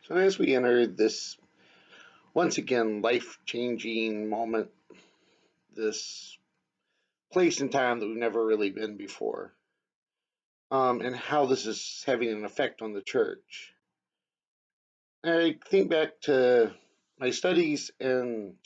So as we enter this, once again, life-changing moment, this place and time that we've never really been before, and how this is having an effect on the church, I think back to my studies and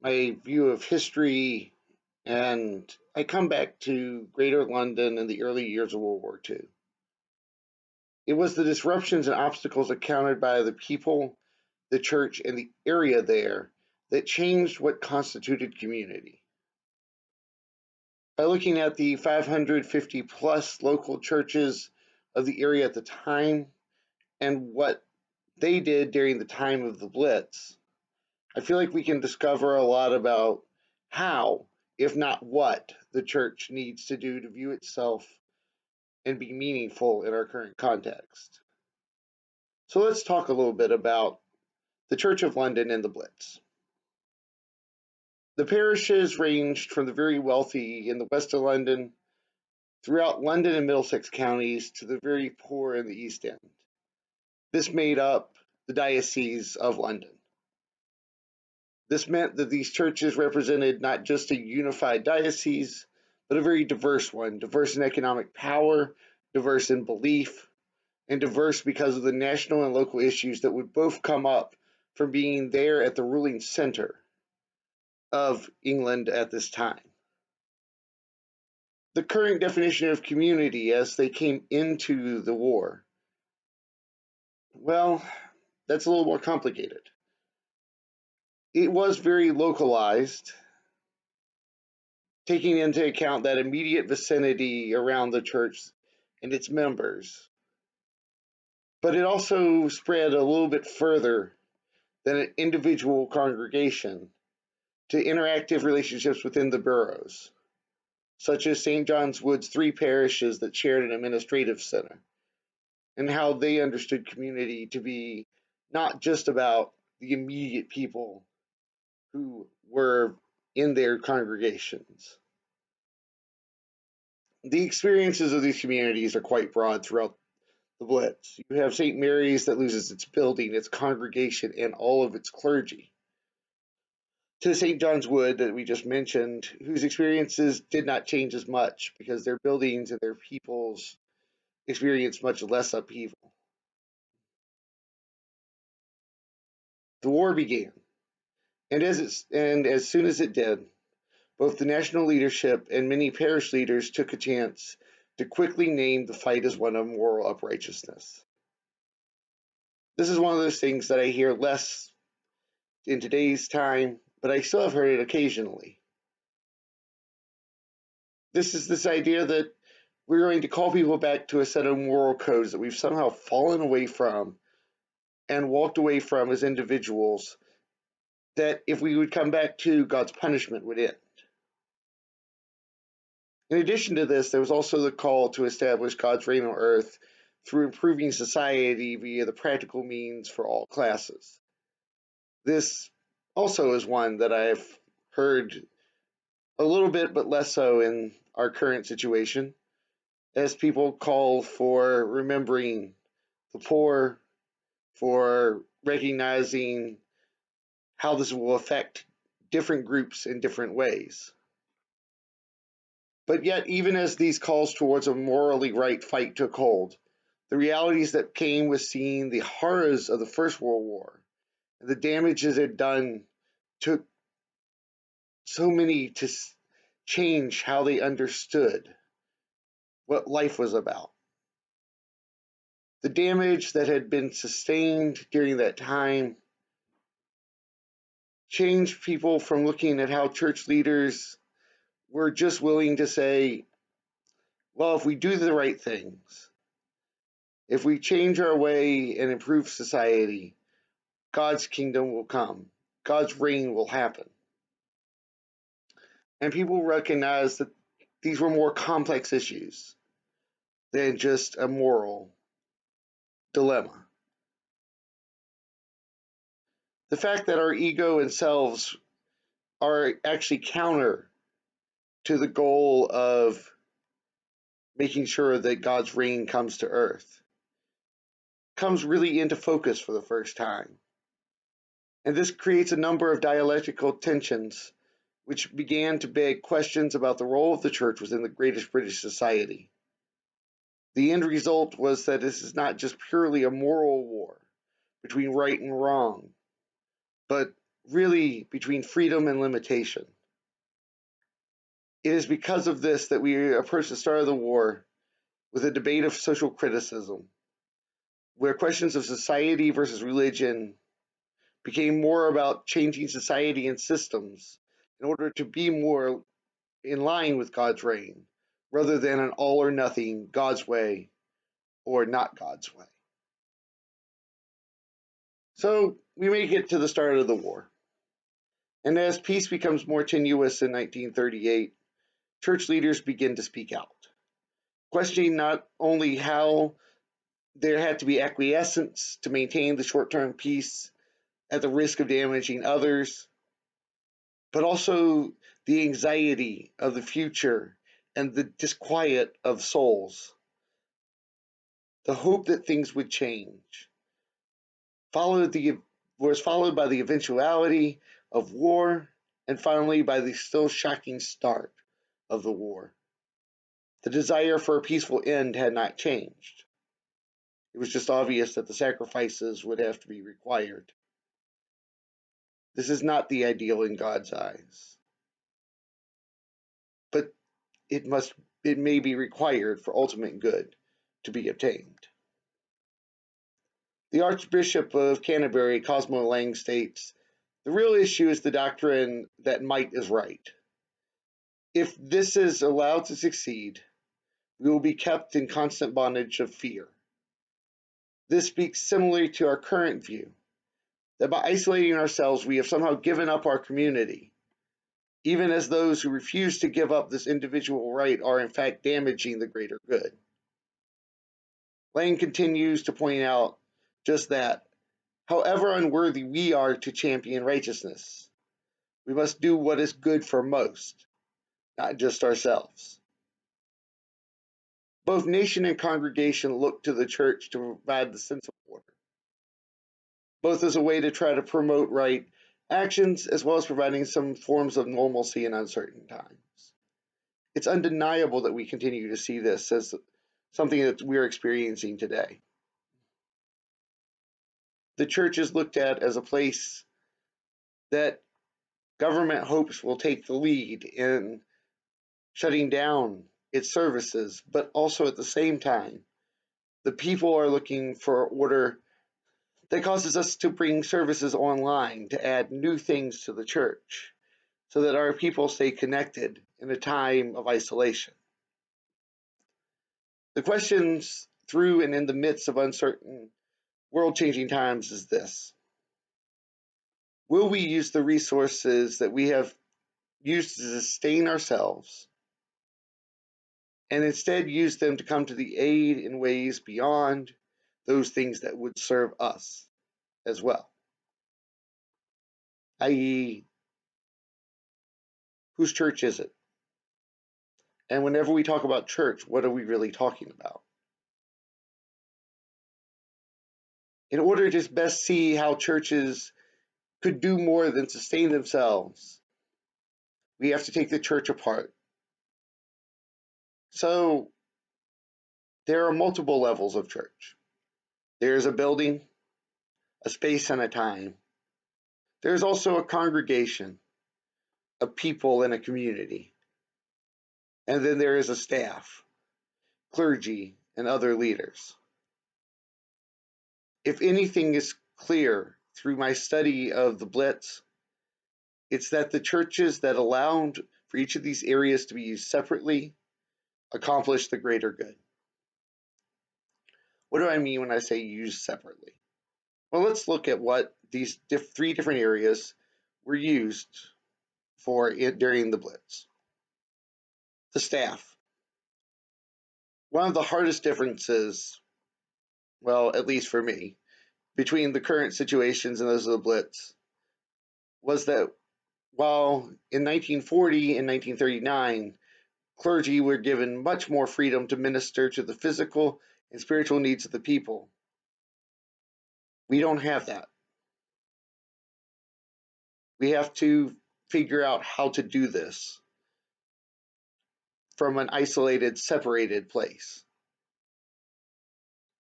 my view of history, and I come back to Greater London in the early years of World War II. It was the disruptions and obstacles encountered by the people, the church, and the area there that changed what constituted community. By looking at the 550 plus local churches of the area at the time and what they did during the time of the Blitz, I feel like we can discover a lot about how, if not what, the church needs to do to view itself and be meaningful in our current context. So let's talk a little bit about the Church of London and the Blitz. The parishes ranged from the very wealthy in the west of London, throughout London and Middlesex counties, to the very poor in the East End. This made up the Diocese of London. This meant that these churches represented not just a unified diocese, but a very diverse one, diverse in economic power, diverse in belief, and diverse because of the national and local issues that would both come up from being there at the ruling center of England at this time. The current definition of community as they came into the war, well, that's a little more complicated. It was very localized, taking into account that immediate vicinity around the church and its members. But it also spread a little bit further than an individual congregation to interactive relationships within the boroughs, such as St. John's Wood's 3 parishes that shared an administrative center, and how they understood community to be not just about the immediate people who were in their congregations. The experiences of these communities are quite broad throughout the Blitz. You have St. Mary's that loses its building, its congregation, and all of its clergy, to St. John's Wood that we just mentioned, whose experiences did not change as much because their buildings and their peoples experienced much less upheaval. The war began, and as soon as it did, both the national leadership and many parish leaders took a chance to quickly name the fight as one of moral uprightness. This is one of those things that I hear less in today's time, but I still have heard it occasionally. This is this idea that we're going to call people back to a set of moral codes that we've somehow fallen away from and walked away from as individuals, that if we would come back to, God's punishment would end. In addition to this, there was also the call to establish God's reign on earth through improving society via the practical means for all classes. This also is one that I've heard a little bit, but less so in our current situation, as people call for remembering the poor, for recognizing how this will affect different groups in different ways. But yet, even as these calls towards a morally right fight took hold, the realities that came with seeing the horrors of the First World War and the damages it done took so many to change how they understood what life was about. The damage that had been sustained during that time changed people from looking at how church leaders were just willing to say, well, if we do the right things, if we change our way and improve society, God's kingdom will come. God's reign will happen. And people recognize that these were more complex issues than just a moral dilemma. The fact that our ego and selves are actually counter to the goal of making sure that God's reign comes to earth comes really into focus for the first time. And this creates a number of dialectical tensions, which began to beg questions about the role of the church within the greatest British society. The end result was that this is not just purely a moral war between right and wrong, but really between freedom and limitation. It is because of this that we approach the start of the war with a debate of social criticism, where questions of society versus religion became more about changing society and systems in order to be more in line with God's reign, rather than an all or nothing God's way or not God's way. So we make it to the start of the war. And as peace becomes more tenuous in 1938, church leaders begin to speak out, questioning not only how there had to be acquiescence to maintain the short-term peace at the risk of damaging others, but also the anxiety of the future and the disquiet of souls, the hope that things would change, was followed by the eventuality of war, and finally by the still shocking start of the war. The desire for a peaceful end had not changed. It was just obvious that the sacrifices would have to be required. This is not the ideal in God's eyes, but it may be required for ultimate good to be obtained. The Archbishop of Canterbury, Cosmo Lang, states, "The real issue is the doctrine that might is right. If this is allowed to succeed, we will be kept in constant bondage of fear. This speaks similarly to our current view, that by isolating ourselves we have somehow given up our community, even as those who refuse to give up this individual right are in fact damaging the greater good." Lang continues to point out just that, however unworthy we are to champion righteousness, we must do what is good for most, not just ourselves. Both nation and congregation look to the church to provide the sense of order, both as a way to try to promote right actions as well as providing some forms of normalcy in uncertain times. It's undeniable that we continue to see this as something that we're experiencing today. The church is looked at as a place that government hopes will take the lead in shutting down its services, but also at the same time, the people are looking for order that causes us to bring services online, to add new things to the church, so that our people stay connected in a time of isolation. The questions through and in the midst of uncertain, world-changing times is this: will we use the resources that we have used to sustain ourselves and instead use them to come to the aid in ways beyond those things that would serve us as well? I.e., whose church is it? And whenever we talk about church, what are we really talking about? In order to best see how churches could do more than sustain themselves, we have to take the church apart. So there are multiple levels of church. There's a building, a space, and a time. There's also a congregation, a people, and a community. And then there is a staff, clergy, and other leaders. If anything is clear through my study of the Blitz, it's that the churches that allowed for each of these areas to be used separately accomplish the greater good. What do I mean when I say used separately? Well, let's look at what these three different areas were used for during the Blitz. The staff. One of the hardest differences, well, at least for me, between the current situations and those of the Blitz was that while in 1940 and 1939, clergy were given much more freedom to minister to the physical and spiritual needs of the people, We don't have that. We have to figure out how to do this from an isolated, separated place.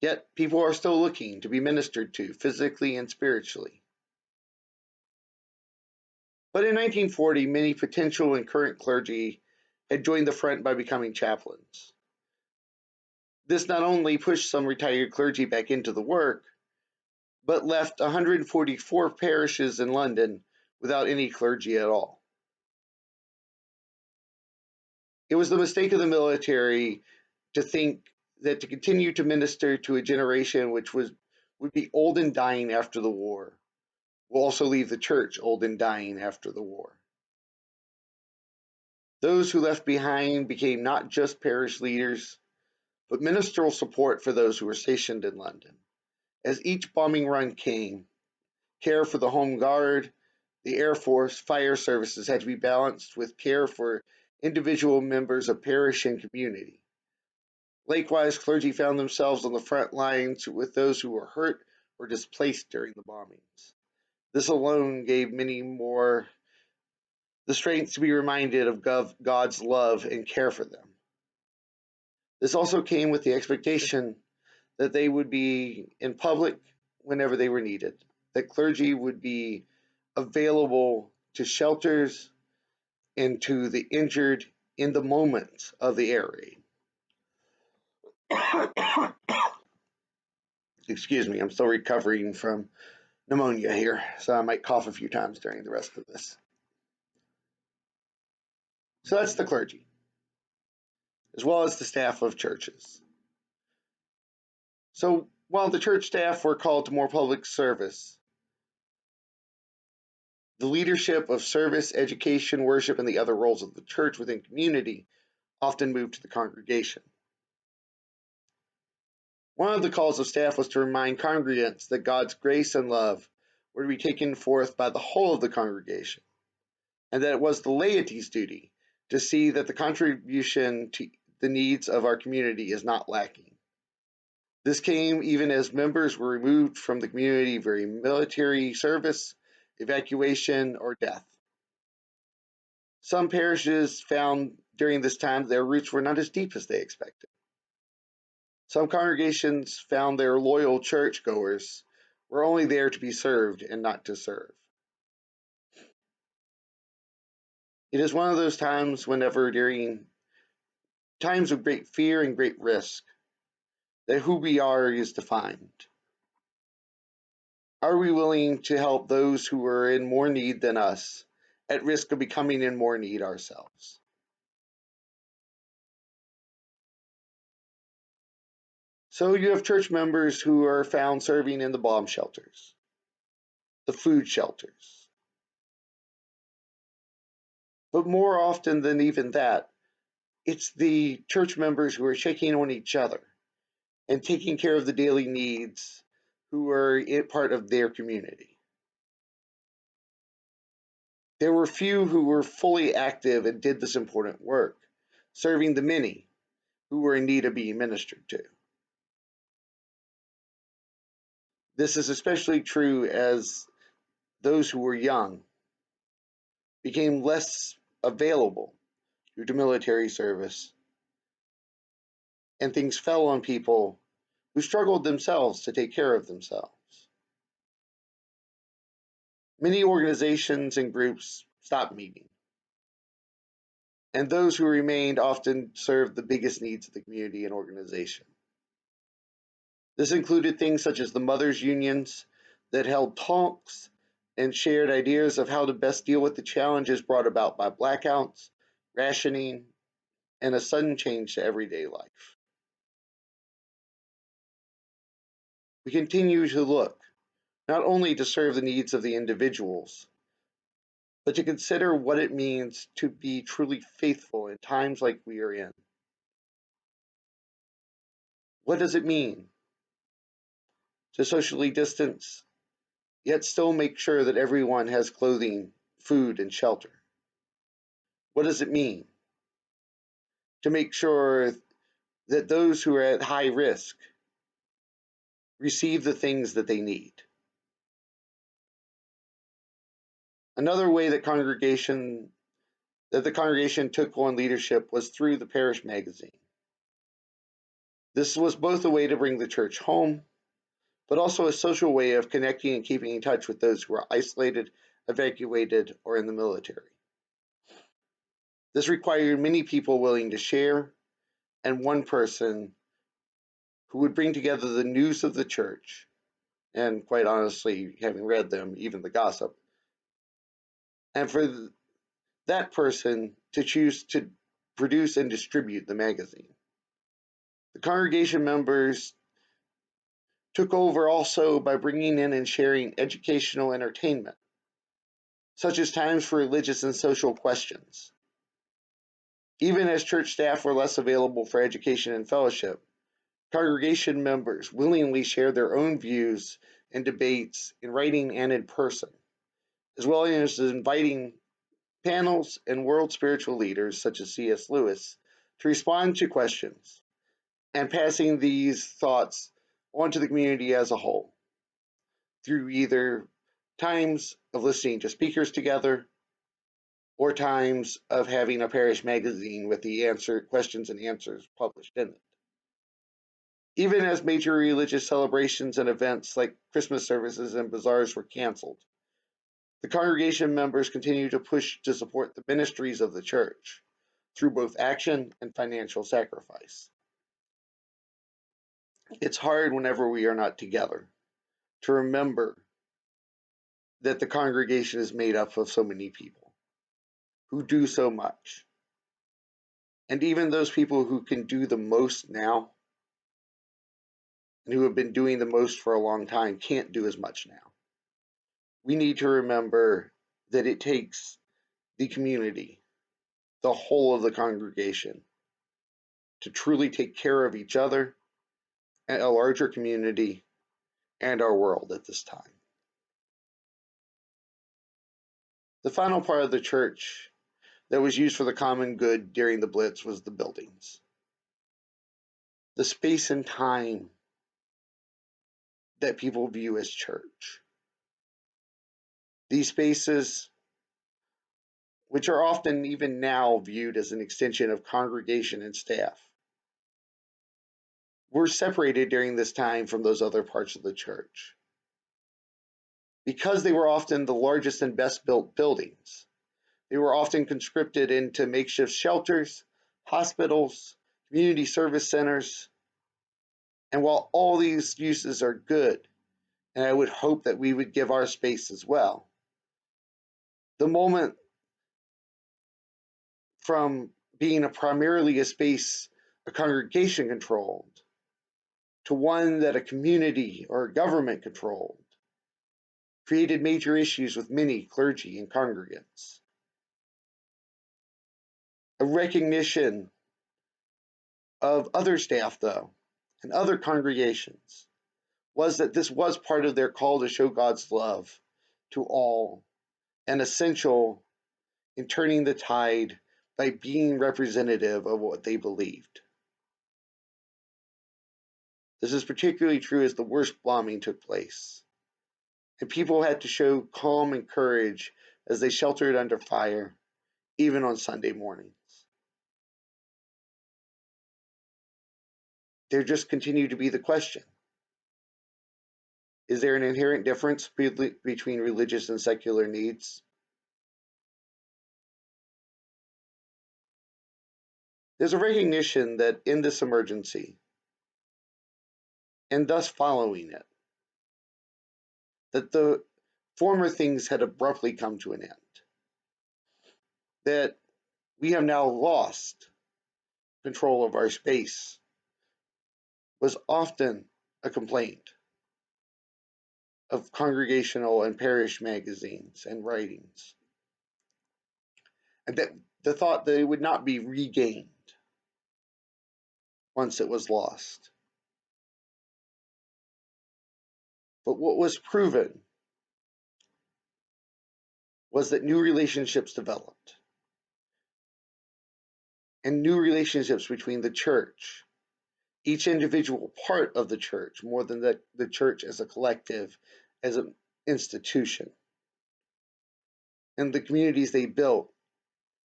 Yet people are still looking to be ministered to physically and spiritually. But in 1940, many potential and current clergy had joined the front by becoming chaplains. This not only pushed some retired clergy back into the work, but left 144 parishes in London without any clergy at all. It was the mistake of the military to think that to continue to minister to a generation which would be old and dying after the war will also leave the church old and dying after the war. Those who left behind became not just parish leaders, but ministerial support for those who were stationed in London. As each bombing run came, care for the Home Guard, the Air Force, fire services had to be balanced with care for individual members of parish and community. Likewise, clergy found themselves on the front lines with those who were hurt or displaced during the bombings. This alone gave many more the strength to be reminded of God's love and care for them. This also came with the expectation that they would be in public whenever they were needed, that clergy would be available to shelters and to the injured in the moment of the air raid. Excuse me, I'm still recovering from pneumonia here, so I might cough a few times during the rest of this. So that's the clergy, as well as the staff of churches. So while the church staff were called to more public service, the leadership of service, education, worship, and the other roles of the church within community often moved to the congregation. One of the calls of staff was to remind congregants that God's grace and love were to be taken forth by the whole of the congregation, and that it was the laity's duty to see that the contribution to the needs of our community is not lacking. This came even as members were removed from the community for military service, evacuation, or death. Some parishes found during this time their roots were not as deep as they expected. Some congregations found their loyal churchgoers were only there to be served and not to serve. It is one of those times whenever during times of great fear and great risk that who we are is defined. Are we willing to help those who are in more need than us, at risk of becoming in more need ourselves? So you have church members who are found serving in the bomb shelters, the food shelters. But more often than even that, it's the church members who are checking on each other and taking care of the daily needs who are part of their community. There were few who were fully active and did this important work, serving the many who were in need of being ministered to. This is especially true as those who were young became less available due to military service, and things fell on people who struggled themselves to take care of themselves. Many organizations and groups stopped meeting, and those who remained often served the biggest needs of the community and organization. This included things such as the mothers' unions that held talks and shared ideas of how to best deal with the challenges brought about by blackouts, rationing, and a sudden change to everyday life. We continue to look not only to serve the needs of the individuals, but to consider what it means to be truly faithful in times like we are in. What does it mean to socially distance, yet still make sure that everyone has clothing, food, and shelter? What does it mean to make sure that those who are at high risk receive the things that they need? Another way that the congregation took on leadership was through the parish magazine. This was both a way to bring the church home, but also a social way of connecting and keeping in touch with those who were isolated, evacuated, or in the military. This required many people willing to share, and one person who would bring together the news of the church, and quite honestly, having read them, even the gossip, and for that person to choose to produce and distribute the magazine. The congregation members took over also by bringing in and sharing educational entertainment, such as times for religious and social questions. Even as church staff were less available for education and fellowship, congregation members willingly shared their own views and debates in writing and in person, as well as inviting panels and world spiritual leaders such as C.S. Lewis to respond to questions and passing these thoughts on to the community as a whole through either times of listening to speakers together or times of having a parish magazine with the questions and answers published in it. Even as major religious celebrations and events like Christmas services and bazaars were canceled, the congregation members continued to push to support the ministries of the church through both action and financial sacrifice. It's hard whenever we are not together to remember that the congregation is made up of so many people who do so much. And even those people who can do the most now and who have been doing the most for a long time can't do as much now. We need to remember that it takes the community, the whole of the congregation, to truly take care of each other and a larger community and our world at this time. The final part of the church that was used for the common good during the Blitz was the buildings. The space and time that people view as church. These spaces, which are often even now viewed as an extension of congregation and staff, were separated during this time from those other parts of the church. Because they were often the largest and best built buildings, they were often conscripted into makeshift shelters, hospitals, community service centers. And while all these uses are good, and I would hope that we would give our space as well, the moment from being primarily a space a congregation controlled to one that a community or a government controlled created major issues with many clergy and congregants. A recognition of other staff, though, and other congregations was that this was part of their call to show God's love to all and essential in turning the tide by being representative of what they believed. This is particularly true as the worst bombing took place, and people had to show calm and courage as they sheltered under fire, even on Sunday mornings. There just continued to be the question: is there an inherent difference between religious and secular needs? There's a recognition that in this emergency, and thus following it, that the former things had abruptly come to an end, that we have now lost control of our space, was often a complaint of congregational and parish magazines and writings, and that the thought that it would not be regained once it was lost. But what was proven was that new relationships developed, and new relationships between the church, each individual part of the church, more than the church as a collective, as an institution, and the communities they built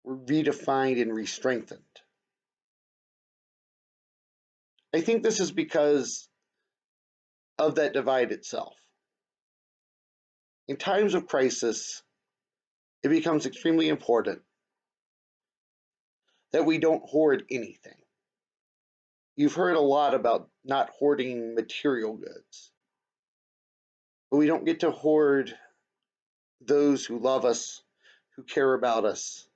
were redefined and re-strengthened. I think this is because of that divide itself. In times of crisis, it becomes extremely important that we don't hoard anything. You've heard a lot about not hoarding material goods, but we don't get to hoard those who love us, who care about us,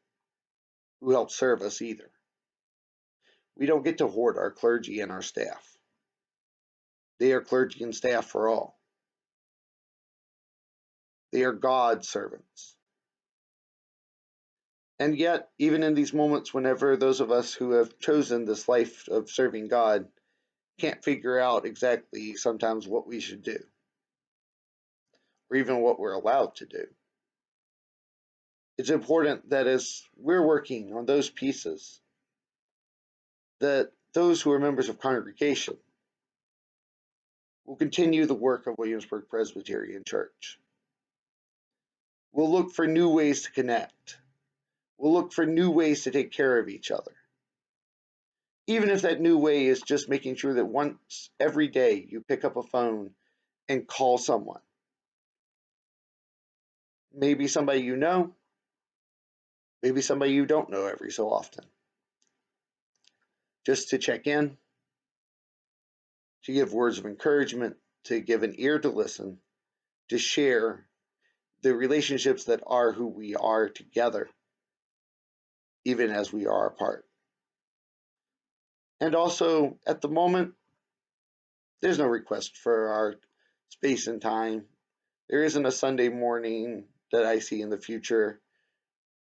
who help serve us either. We don't get to hoard our clergy and our staff. They are clergy and staff for all. They are God's servants. And yet, even in these moments, whenever those of us who have chosen this life of serving God can't figure out exactly sometimes what we should do, or even what we're allowed to do, it's important that as we're working on those pieces, that those who are members of congregation will continue the work of Williamsburg Presbyterian Church. We'll look for new ways to connect. We'll look for new ways to take care of each other. Even if that new way is just making sure that once every day you pick up a phone and call someone. Maybe somebody you know, maybe somebody you don't know every so often. Just to check in, to give words of encouragement, to give an ear to listen, to share the relationships that are who we are together, even as we are apart. And also, at the moment, there's no request for our space and time. There isn't a Sunday morning that I see in the future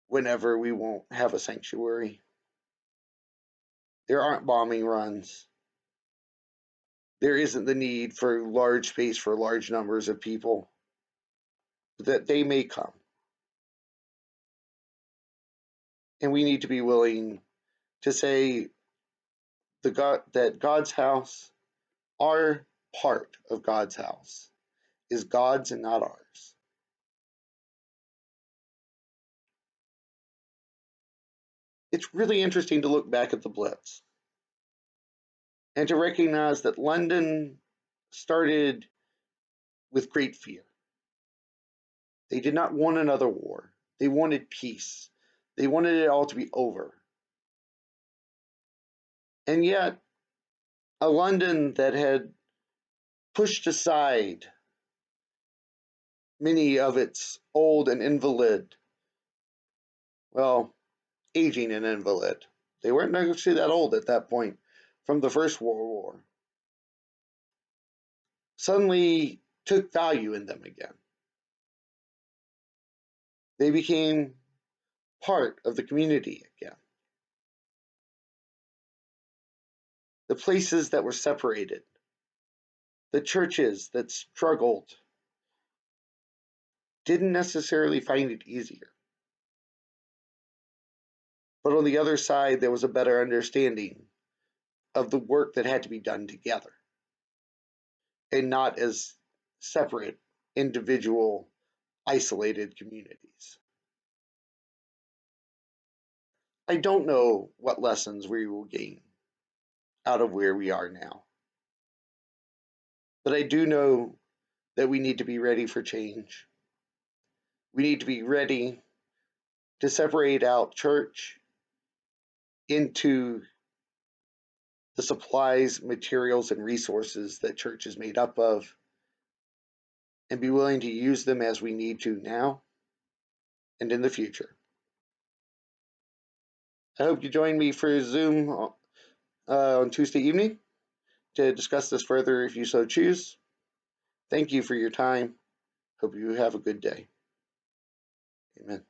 whenever we won't have a sanctuary. There aren't bombing runs. There isn't the need for large space for large numbers of people. That they may come. And we need to be willing to say that God's house, our part of God's house, is God's and not ours. It's really interesting to look back at the Blitz and to recognize that London started with great fear. They did not want another war. They wanted peace. They wanted it all to be over. And yet, a London that had pushed aside many of its old and aging and invalid. They weren't actually that old at that point from the First World War. Suddenly took value in them again. They became part of the community again. The places that were separated, the churches that struggled, didn't necessarily find it easier. But on the other side, there was a better understanding of the work that had to be done together and not as separate, individual, isolated communities. I don't know what lessons we will gain out of where we are now. But I do know that we need to be ready for change. We need to be ready to separate out church into the supplies, materials, and resources that church is made up of, and be willing to use them as we need to now and in the future. I hope you join me for Zoom on Tuesday evening to discuss this further if you so choose. Thank you for your time. Hope you have a good day. Amen.